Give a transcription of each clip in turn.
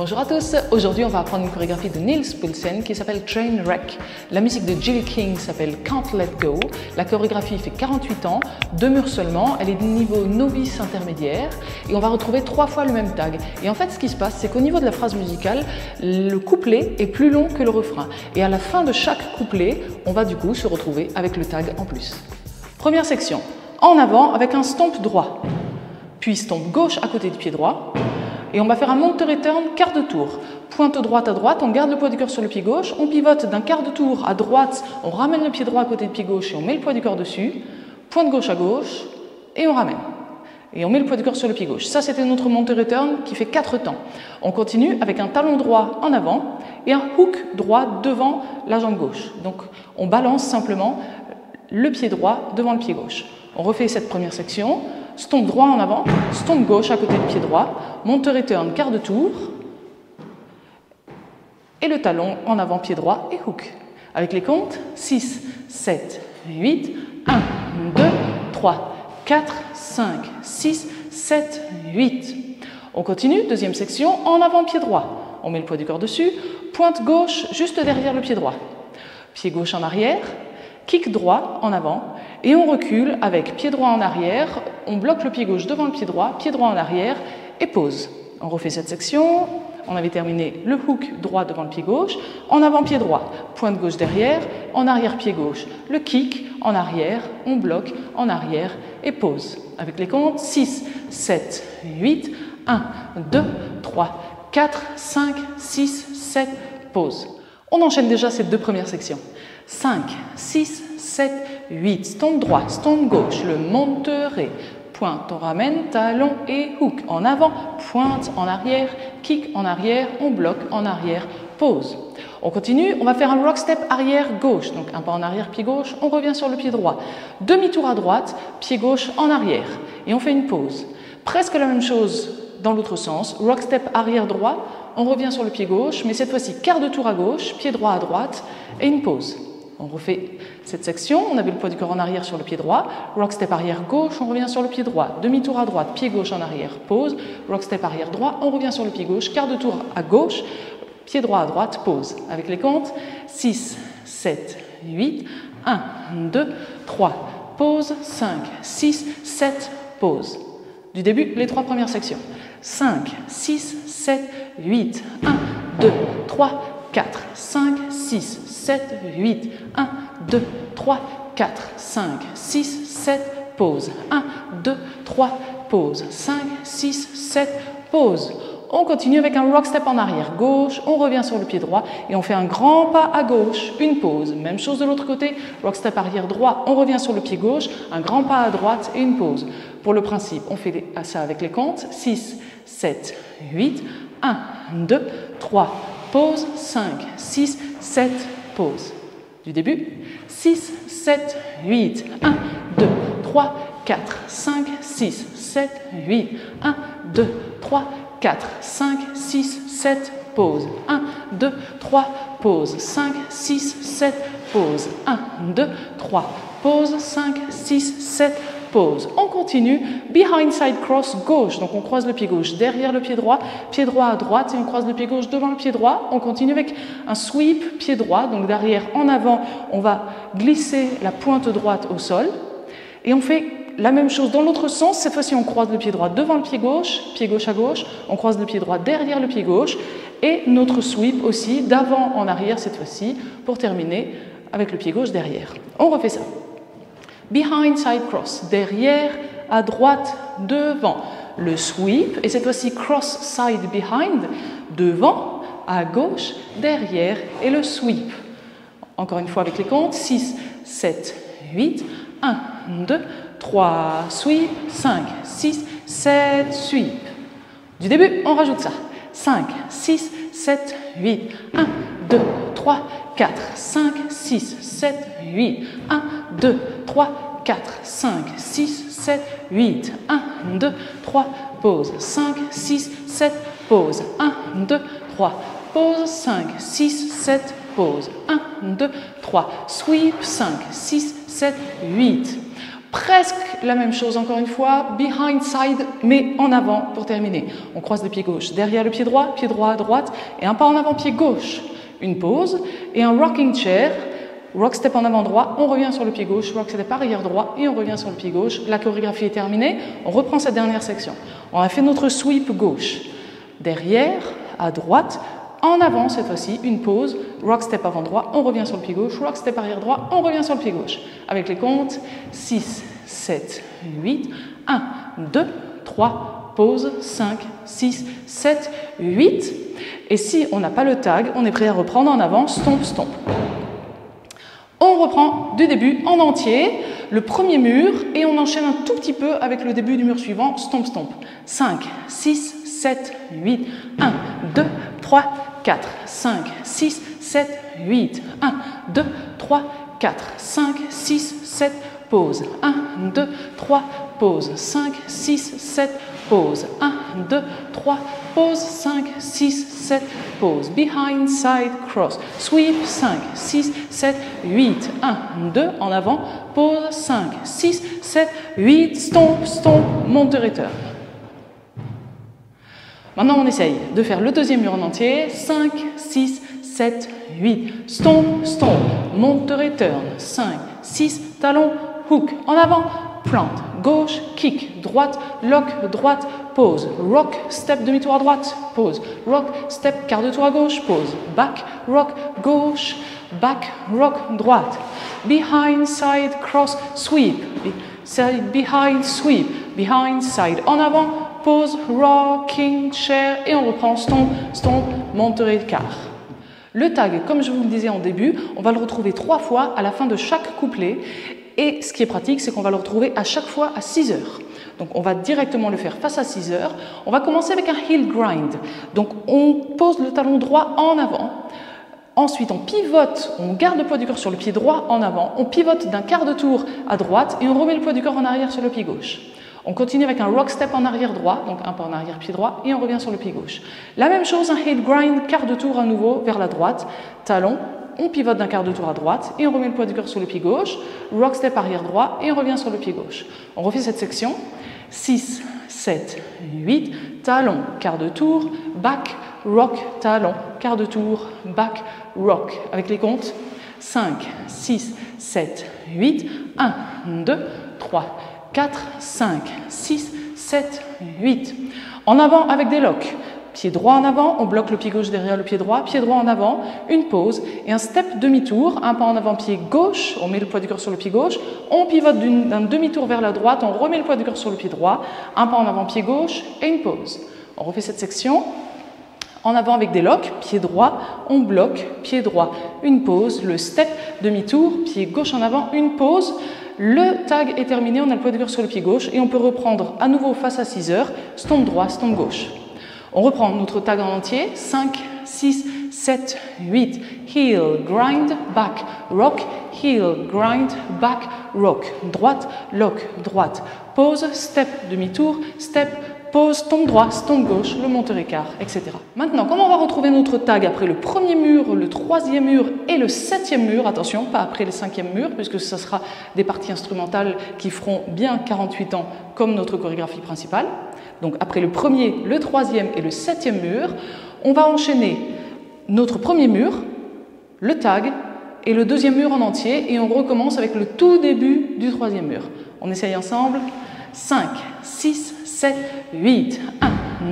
Bonjour à tous, aujourd'hui on va apprendre une chorégraphie de Niels Poulsen qui s'appelle Trainwreck. La musique de Jill King s'appelle Can't Let Go. La chorégraphie fait 48 ans, 2 murs seulement, elle est du niveau novice intermédiaire et on va retrouver 3 fois le même tag. Et en fait ce qui se passe c'est qu'au niveau de la phrase musicale, le couplet est plus long que le refrain et à la fin de chaque couplet, on va du coup se retrouver avec le tag en plus. Première section, en avant avec un stomp droit, puis stomp gauche à côté du pied droit. Et on va faire un mount-to-return quart de tour. Pointe droite à droite, on garde le poids du corps sur le pied gauche, on pivote d'un quart de tour à droite, on ramène le pied droit à côté du pied gauche et on met le poids du corps dessus. Pointe gauche à gauche et on ramène. Et on met le poids du corps sur le pied gauche. Ça, c'était notre mount-to-return qui fait 4 temps. On continue avec un talon droit en avant et un hook droit devant la jambe gauche. Donc, on balance simplement le pied droit devant le pied gauche. On refait cette première section. Stomp droit en avant, stomp gauche à côté du pied droit, mount-to-return quart de tour et le talon en avant pied droit et hook. Avec les comptes 6, 7, 8, 1, 2, 3, 4, 5, 6, 7, 8. On continue, deuxième section, en avant pied droit. On met le poids du corps dessus, pointe gauche juste derrière le pied droit. Pied gauche en arrière, kick droit en avant et on recule avec pied droit en arrière, on bloque le pied gauche devant le pied droit en arrière et pause. On refait cette section, on avait terminé le hook droit devant le pied gauche, en avant pied droit, pointe gauche derrière, en arrière pied gauche, le kick en arrière, on bloque en arrière et pause. Avec les comptes 6, 7, 8, 1, 2, 3, 4, 5, 6, 7, pause. On enchaîne déjà ces deux premières sections. 5, 6, 7, 8, stomp droit, stomp gauche, le monte-ré, pointe, on ramène, talon et hook, en avant, pointe, en arrière, kick, en arrière, on bloque, en arrière, pause. On continue, on va faire un rock step arrière gauche, donc un pas en arrière, pied gauche, on revient sur le pied droit, demi-tour à droite, pied gauche en arrière, et on fait une pause. Presque la même chose dans l'autre sens, rock step arrière droit, on revient sur le pied gauche, mais cette fois-ci quart de tour à gauche, pied droit à droite, et une pause. On refait cette section, on avait le poids du corps en arrière sur le pied droit, rock step arrière gauche, on revient sur le pied droit, demi-tour à droite, pied gauche en arrière, pause, rock step arrière droit, on revient sur le pied gauche, quart de tour à gauche, pied droit à droite, pause. Avec les comptes, 6, 7, 8, 1, 2, 3, pause, 5, 6, 7, pause. Du début, les 3 premières sections. 5, 6, 7, 8, 1, 2, 3, 4, 5, 6, 7, 8, 1, 2, 3, 4, 5, 6, 7, pause. 1, 2, 3, pause. 5, 6, 7, pause. On continue avec un rock step en arrière gauche, on revient sur le pied droit et on fait un grand pas à gauche, une pause. Même chose de l'autre côté, rock step arrière droit, on revient sur le pied gauche, un grand pas à droite et une pause. Pour le principe, on fait ça avec les comptes, 6, 7, 8, 1, 2, 3, pause, 5, 6, 7, pause. Du début, 6, 7, 8, 1, 2, 3, 4, 5, 6, 7, 8, 1, 2, 3, 4, 5, 6, 7, pause. 1, 2, 3, pause. 5, 6, 7, pause. 1, 2, 3, pause. 5, 6, 7, pause. On continue, behind side cross gauche, donc on croise le pied gauche derrière le pied droit à droite et on croise le pied gauche devant le pied droit. On continue avec un sweep pied droit, donc derrière en avant, on va glisser la pointe droite au sol et on fait la même chose dans l'autre sens. Cette fois-ci, on croise le pied droit devant le pied gauche à gauche, on croise le pied droit derrière le pied gauche et notre sweep aussi d'avant en arrière cette fois-ci pour terminer avec le pied gauche derrière. On refait ça. Behind side cross, derrière, à droite, devant. Le sweep, et cette fois-ci cross side behind, devant, à gauche, derrière, et le sweep. Encore une fois avec les comptes, 6, 7, 8, 1, 2, 3, sweep, 5, 6, 7, sweep. Du début, on rajoute ça. 5, 6, 7, 8, 1, 2, 3, 4, 5, 6, 7, 8, 1, 2, 3, 4, 5, 6, 7, 8, 1, 2, 3, pause, 5, 6, 7, pause, 1, 2, 3, pause, 5, 6, 7, pause, 1, 2, 3, sweep, 5, 6, 7, 8. Presque la même chose encore une fois, behind side, mais en avant pour terminer. On croise le pied gauche derrière le pied droit à droite, et un pas en avant, pied gauche. Une pause, et un rocking chair, rock step en avant droit, on revient sur le pied gauche, rock step arrière droit, et on revient sur le pied gauche. La chorégraphie est terminée, on reprend cette dernière section. On a fait notre sweep gauche. Derrière, à droite, en avant cette fois-ci, une pause, rock step avant droit, on revient sur le pied gauche, rock step arrière droit, on revient sur le pied gauche. Avec les comptes, 6, 7, 8, 1, 2, 3, pause, 5, 6, 7, 8. Et si on n'a pas le tag, on est prêt à reprendre en avant, stomp, stomp. On reprend du début en entier, le premier mur, et on enchaîne un tout petit peu avec le début du mur suivant, stomp, stomp. 5, 6, 7, 8, 1, 2, 3, 4, 5, 6, 7, 8, 1, 2, 3, 4, 5, 6, 7, pause, 1, 2, 3, pause, 5, 6, 7, pause, 1, 2, 3, pause, 5, 6, 7, pause, behind, side, cross, sweep, 5, 6, 7, 8, 1, 2, en avant, pause, 5, 6, 7, 8, stomp, stomp, monte de return. Maintenant, on essaye de faire le deuxième mur en entier, 5, 6, 7, 8, stomp, stomp, monte de return, 5, 6, talon, hook, en avant, plante, gauche, kick, droite, lock, droite, pause, rock, step, demi-tour à droite, pause, rock, step, quart de tour à gauche, pause, back, rock, gauche, back, rock, droite, behind, side, cross, sweep, side, behind, sweep, behind, side, en avant, pause, rocking chair, et on reprend stomp, stomp, monte de quart. Le tag, comme je vous le disais en début, on va le retrouver 3 fois à la fin de chaque couplet. Et ce qui est pratique, c'est qu'on va le retrouver à chaque fois à 6 heures. Donc on va directement le faire face à 6 heures. On va commencer avec un heel grind. Donc on pose le talon droit en avant. Ensuite on pivote, on garde le poids du corps sur le pied droit en avant. On pivote d'un quart de tour à droite et on remet le poids du corps en arrière sur le pied gauche. On continue avec un rock step en arrière droit, donc un pas en arrière pied droit, et on revient sur le pied gauche. La même chose, un heel grind, quart de tour à nouveau vers la droite, talon, on pivote d'un quart de tour à droite, et on remet le poids du corps sur le pied gauche, rock step arrière droit, et on revient sur le pied gauche. On refait cette section, 6, 7, 8, talon, quart de tour, back, rock, talon, quart de tour, back, rock. Avec les comptes, 5, 6, 7, 8, 1, 2, 3, 4, 5, 6, 7, 8. En avant avec des locks. Pied droit en avant, on bloque le pied gauche derrière le pied droit en avant, une pause et un step demi-tour, un pas en avant pied gauche, on met le poids du corps sur le pied gauche, on pivote d'un demi-tour vers la droite, on remet le poids du corps sur le pied droit, un pas en avant pied gauche et une pause. On refait cette section. En avant avec des locks, pied droit, on bloque, pied droit, une pause, le step demi-tour, pied gauche en avant, une pause. Le tag est terminé, on a le poids du corps sur le pied gauche et on peut reprendre à nouveau face à 6 heures, stomp droit, stomp gauche. On reprend notre tag en entier, 5, 6, 7, 8, heel, grind, back, rock, heel, grind, back, rock, droite, lock, droite, pause, step, demi-tour, step, pause, stomp droit, stomp gauche, le monteur écart, etc. Maintenant, comment on va retrouver notre tag après le premier mur, le troisième mur et le septième mur? Attention, pas après le cinquième mur, puisque ce sera des parties instrumentales qui feront bien 48 ans comme notre chorégraphie principale. Donc après le premier, le troisième et le septième mur, on va enchaîner notre premier mur, le tag et le deuxième mur en entier, et on recommence avec le tout début du troisième mur. On essaye ensemble. 5, 6, 7, 8, 1,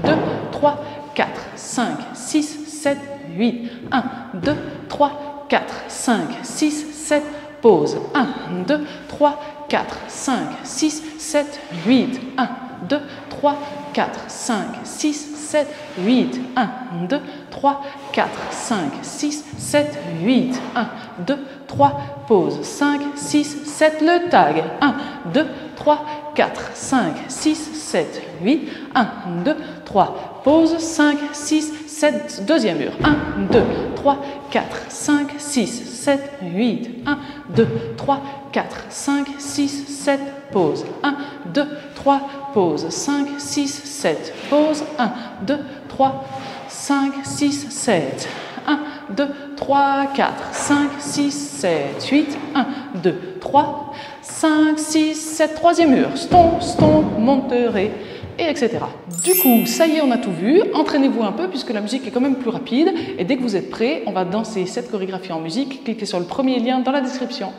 2, 3, 4, 5, 6, 7, 8, 1, 2, 3, 4, 5, 6, 7, pause, 1, 2, 3, 4, 5, 6, 7, 8, 1, 2, 3, 4, 5, 6, 7, 8, 1, 2, 3, 4, 5, 6, 7, 8, 1, 2, 3, pause, 5, 6, 7, le tag, 1, 2, 3, 4, 5, 6, 7, 8, 1, 2, 3, pause, 5, 6, 7, deuxième mur, 1, 2, 3, 4, 5, 6, 7, 8, 1, 2, 3, 4, 5, 6, 7, pause, 1, 2, 3, pause, 5, 6, 7, pause, 1, 2, 3, 5, 6, 7, 1, 2, 3, 4, 5, 6, 7, 8, 1, 2, 3, 5, 6, 7, troisième mur, stomp, stomp, monterez, et etc. Du coup, ça y est, on a tout vu. Entraînez-vous un peu puisque la musique est quand même plus rapide. Et dès que vous êtes prêts, on va danser cette chorégraphie en musique. Cliquez sur le premier lien dans la description.